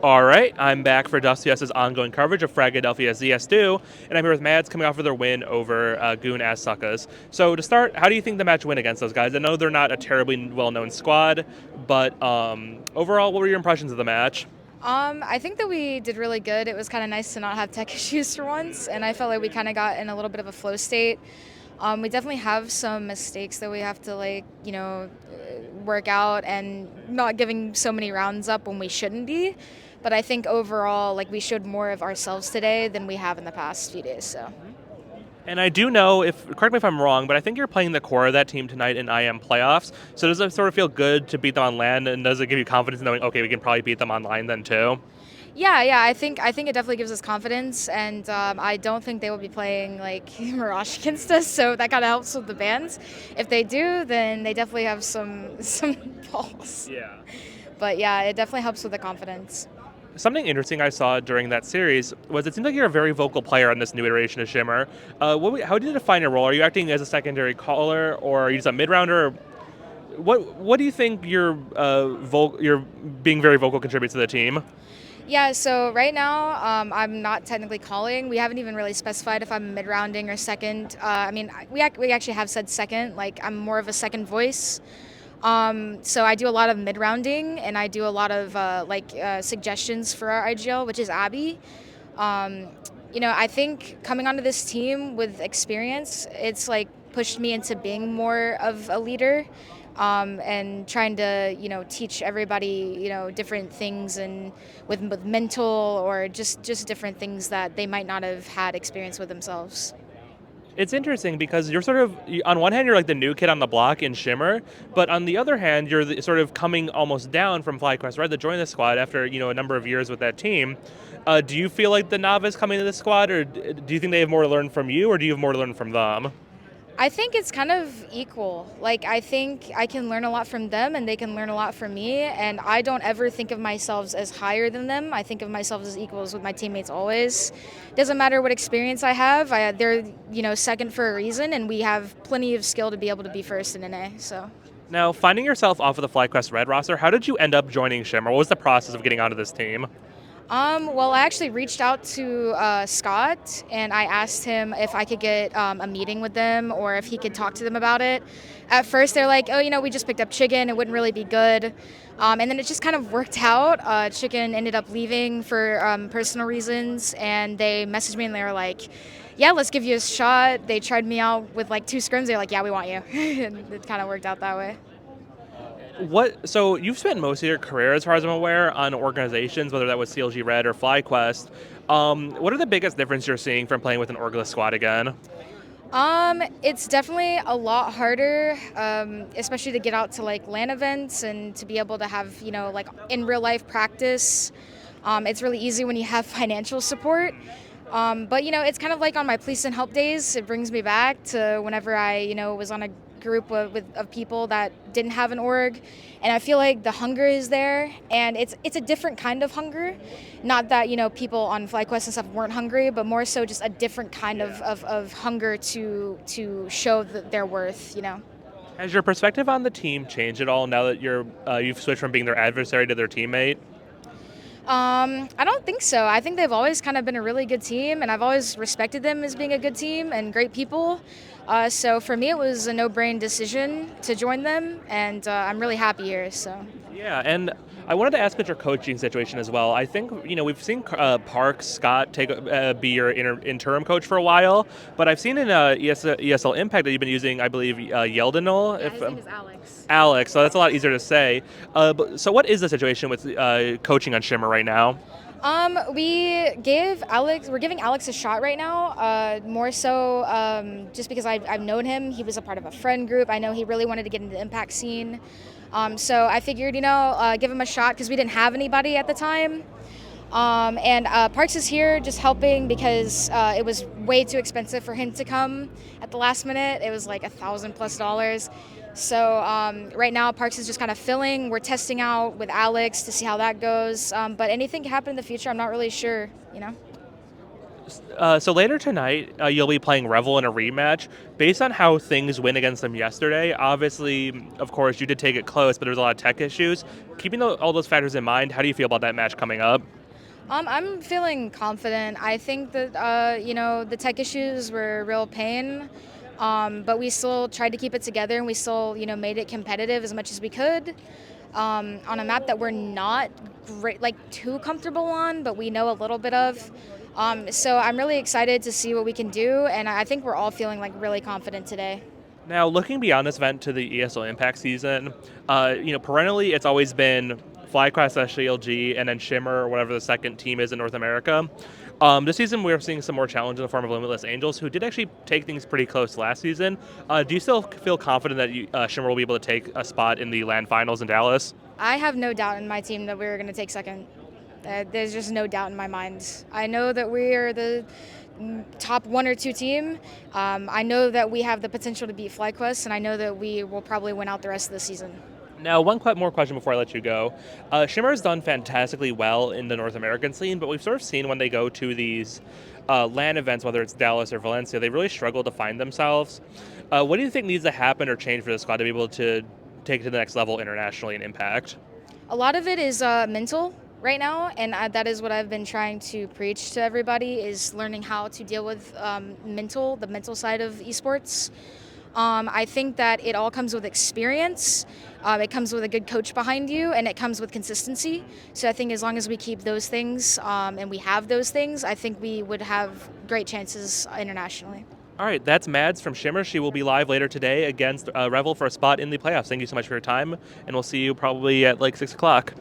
All right, I'm back for Dasta CS's ongoing coverage of Fragadelphia CS2, and I'm here with Mads coming off of their win over Goon Ass Suckas. So to start, how do you think the match went against those guys? I know they're not a terribly well-known squad, but overall, what were your impressions of the match? I think that we did really good. It was kind of nice to not have tech issues for once, and I felt like we kind of got in a little bit of a flow state. We definitely have some mistakes that we have to work out, and not giving so many rounds up when we shouldn't be. But I think overall, like, we showed more of ourselves today than we have in the past few days. So. And I do know, if correct me if I'm wrong, but I think you're playing the core of that team tonight in IM playoffs. So does it sort of feel good to beat them on land, and does it give you confidence knowing, okay, we can probably beat them online then too? Yeah. I think it definitely gives us confidence, and I don't think they will be playing like Mirage against us, so that kind of helps with the bans. If they do, then they definitely have some balls. Yeah. But yeah, it definitely helps with the confidence. Something interesting I saw during that series was it seems like you're a very vocal player on this new iteration of Shimmer. How did you define your role? Are you acting as a secondary caller, or are you just a mid-rounder? What do you think your being very vocal contributes to the team? Yeah, so right now I'm not technically calling. We haven't even really specified if I'm mid-rounding or second. We actually have said second. Like, I'm more of a second voice. So I do a lot of mid-rounding, and I do a lot of suggestions for our IGL, which is Abby. Um, I think coming onto this team with experience, it's like pushed me into being more of a leader, and trying to teach everybody different things, and with mental or just different things that they might not have had experience with themselves. It's interesting because you're on one hand, you're like the new kid on the block in Shimmer, but on the other hand, you're sort of coming almost down from FlyQuest RED to join the squad after a number of years with that team. Do you feel like the novice coming to the squad, or do you think they have more to learn from you, or do you have more to learn from them? I think it's kind of equal. Like, I think I can learn a lot from them, and they can learn a lot from me. And I don't ever think of myself as higher than them. I think of myself as equals with my teammates always. Doesn't matter what experience I have. They're second for a reason, and we have plenty of skill to be able to be first in NA. So. Now, finding yourself off of the FlyQuest RED roster, how did you end up joining Shimmer? What was the process of getting onto this team? Well, I actually reached out to Scott, and I asked him if I could get a meeting with them, or if he could talk to them about it. At first, they're like, oh, we just picked up Chicken. It wouldn't really be good. And then it just kind of worked out. Chicken ended up leaving for personal reasons, and they messaged me, and they were like, yeah, let's give you a shot. They tried me out with like 2 scrims. They're like, yeah, we want you. And it kind of worked out that way. So you've spent most of your career, as far as I'm aware, on organizations, whether that was CLG Red or FlyQuest. What are the biggest differences you're seeing from playing with an orgless squad again? It's definitely a lot harder, especially to get out to like LAN events and to be able to have like in real life practice. It's really easy when you have financial support. But it's kind of like on my police and help days. It brings me back to whenever I was on a group of people that didn't have an org, and I feel like the hunger is there, and it's a different kind of hunger. Not that people on FlyQuest and stuff weren't hungry, but more so just a different kind of hunger to show their worth. Has your perspective on the team changed at all now that you've switched from being their adversary to their teammate? I don't think so. I think they've always kind of been a really good team, and I've always respected them as being a good team and great people. So for me, it was a no-brain decision to join them, and I'm really happy here. So. Yeah, and I wanted to ask about your coaching situation as well. I think we've seen Parks Scott be your interim coach for a while, but I've seen in ESL Impact that you've been using, I believe, Yeldenol. Yeah, his name is Alex. Alex, so that's a lot easier to say. So what is the situation with coaching on Shimmer right now? We're giving Alex a shot right now, more so just because I've known him. He was a part of a friend group. I know he really wanted to get into the Impact scene. So I figured, give him a shot because we didn't have anybody at the time. And Parks is here just helping because it was way too expensive for him to come at the last minute. It was like $1,000+. So right now, Parks is just kind of filling. We're testing out with Alex to see how that goes. But anything can happen in the future. I'm not really sure. So later tonight, you'll be playing Revel in a rematch. Based on how things went against them yesterday, obviously, of course, you did take it close, but there was a lot of tech issues. Keeping all those factors in mind, how do you feel about that match coming up? I'm feeling confident. I think that the tech issues were a real pain, but we still tried to keep it together, and we still made it competitive as much as we could on a map that we're not great, like too comfortable on, but we know a little bit of. So I'm really excited to see what we can do, and I think we're all feeling like really confident today. Now, looking beyond this event to the ESL Impact season, perennially it's always been FlyQuest CLG and then Shimmer or whatever the second team is in North America. This season we're seeing some more challenge in the form of Limitless Angels, who did actually take things pretty close last season. Do you still feel confident that Shimmer will be able to take a spot in the LAN finals in Dallas? I have no doubt in my team that we're going to take second. There's just no doubt in my mind. I know that we are the top one or two team. I know that we have the potential to beat FlyQuest, and I know that we will probably win out the rest of the season. Now, one more question before I let you go. Shimmer has done fantastically well in the North American scene, but we've sort of seen when they go to these LAN events, whether it's Dallas or Valencia, they really struggle to find themselves. What do you think needs to happen or change for the squad to be able to take it to the next level internationally in Impact? A lot of it is mental right now, and that is what I've been trying to preach to everybody, is learning how to deal with the mental side of esports. I think that it all comes with experience. It comes with a good coach behind you, and it comes with consistency. So I think as long as we keep those things and we have those things, I think we would have great chances internationally. All right, that's Mnmzzz from Shimmer. She will be live later today against Revel for a spot in the playoffs. Thank you so much for your time, and we'll see you probably at like 6 o'clock.